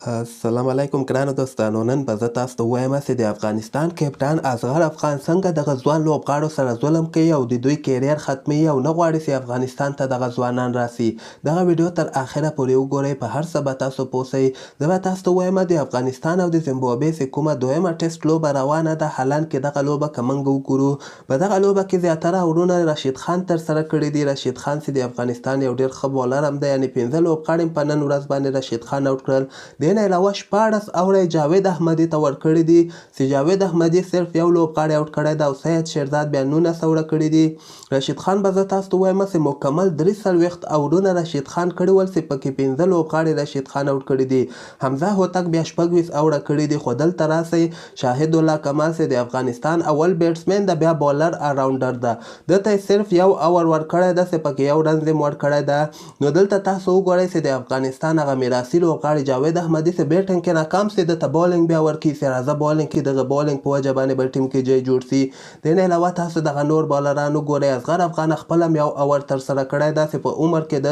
السلام علیکم ګرانو دوستانو. نن به زه تاسو ته ووایم چې د افغانستان کپټان اصغر افغان څنګه دغه ځوان لوبغاړو سره ظلم کوي او د دوی کیریر ختموي او نه غواړي چې افغانستان ته دغه ځوانان راسي. دغه ویډیو تر اخره پورې وګورئ، په هر څه به تاسو پوه سئ. زه به تاسو ته ووایم د افغانستان او د زیمبابوې چې کومه دویمه ټسټ لوبه روانه ده، هالند کې دغه لوبه که موږ وګورو، په دغه لوبه کې زیاتره اورونه رشید خان ترسره کړي دي. رشید خان چې د افغانستان یو ډېر ښه بالر هم دی، یعنې 15 لوبغاړي په نن ورځ باندې رشید خان آوټ کړل. دې نه علاوه 14 اوړه جاوید احمدي ته ورکړي دي چې جاوید احمدي صرف یو لوبغاړی آوټ کړی دی او سید شیرزاد بیا 19 اوړه کړي دي. رشید خان به زه تاسو ته ووایم چې مکمل 43 اوورونه رشید خان کړي ول چې پکې 15 لوبغاړي رشید خان آوټ کړي دي. حمزه هوتک بیا 26 اوړه کړي دي. خو دلته راسئ، شاهد الله کمال چې د افغانستان اول بیټسمن ده، بیا بالر راونډر ده، دته صرف یو اوور ورکړی ده چې پکې یو رنز یې ورکړی ده. نو دلته تاسو وګورئ چې د افغانستان هغه میراثي لوبغاړي جاوید احمدي چې بیټنګ کې ناکام سي، دته بالنګ بیا ورکړي چې راځه بالنګ کې دغه بالنګ په وجه باندې به ټیم کې جای جوړ سي. دې نه علاوه تاسو دغه نور بالران وګورئ. اصغر افغان خپل هم یو اوور ترسره کړی ده چې په عمر کې د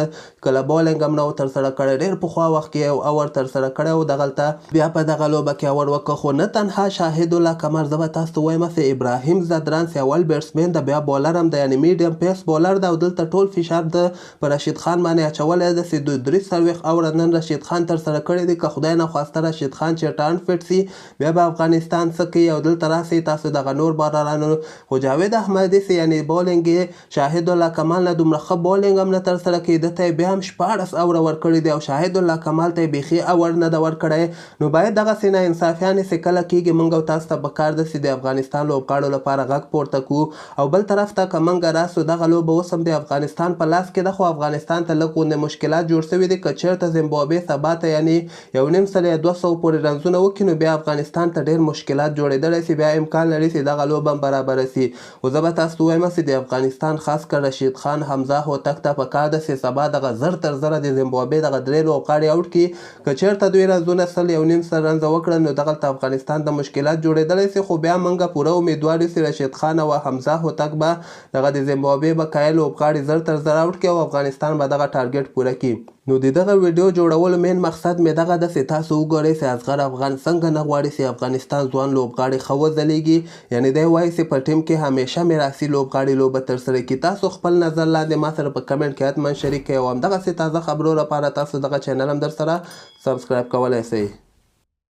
کله بالنګ هم نه و ترسره کړی، ډېر پخوا وخت کې یو اوور ترسره کړی و، دغلته بیا په دغه لوبه کې اوور وکړه. خو نه تنها شاهد الله کمال، زه به تاسو ته ووایم چې ابراهیم زدران چې اول بیټسمن ده، بیا بالر هم ده، یعنې میډیم پیس بالر ده او دلته ټول فشار د په رشید خان باندې اچولی ده چې 43 اوره نن رشید خان ترسره کړی دی. که خدای نخواسته رشید خان چې ټان فټ سي، بیا به افغانستان څه کوي او دلته راسئ تاسو دغه نور بالرانو. خو جاوید احمدي چې یعنې بالنګ یې شاهد الله کمال نه دومره ښه بالنګ هم نه ترسره کوي، دته یې بیا هم 14 اوره ورکړي دي او شاهد الله کمال ته یې بیخي اوور نه ده ورکړی. نو باید دغسې ناانصافیانې چې کله کېږي، موږ او تاسو ته پکار ده چې د افغانستان لوبغاړو لپاره غږ پورته کړو. او بل طرف ته که موږ راسو، دغه لوبه اوس هم د افغانستان په لاس کې ده، خو افغانستان ته لږ غوندې مشکلات جوړ شوي دي. که چېرته زیمبابوې سبا ته یعنې 1.5 سل یا 200 پورې رنزونه وکړي، نو بیا افغانستان ته ډېر مشکلات جوړېدلی سي، بیا امکان لري چې دغه لوبه هم برابره سي. خو زه به تاسو ته ووایم چې د افغانستان خاص کر رشید خان، حمزه هوتک ته پکار ده چې سبا دغه 0 تر 0 د زیمبابوې دغه 3 لوبغاړي آوټ کړي. که چېرته دوی رنزونه 1.5 سل رنزه وکړل، نو دغلته افغانستان ته مشکلات جوړېدلی سي. خو بیا موږ پوره امیدوار یو چې رشید خان او حمزه هوتک به دغه د زیمبابوې بقایه لوبغاړي 0 تر 0 آوټ کړي او افغانستان به دغه ټارګټ پوره کړي. نو د دغه ویډیو جوړولو مین مقصد مې دغه ده چې تاسو وګورئ چې اصغر افغان څنګه نه غواړي چې افغانستان ځوان لوبغاړي ښه وځلیږي، یعنې دی وایي چې په ټیم کې همیشه میراثي لوبغاړي لوبه ترسره کړي. تاسو خپل نظر لاندې ما سره په کمنټ کې حتما شریک کړئ او همدغسې تازه خبرو لپاره تاسو دغه چینل هم در سره سبسکرایب کولی شئ.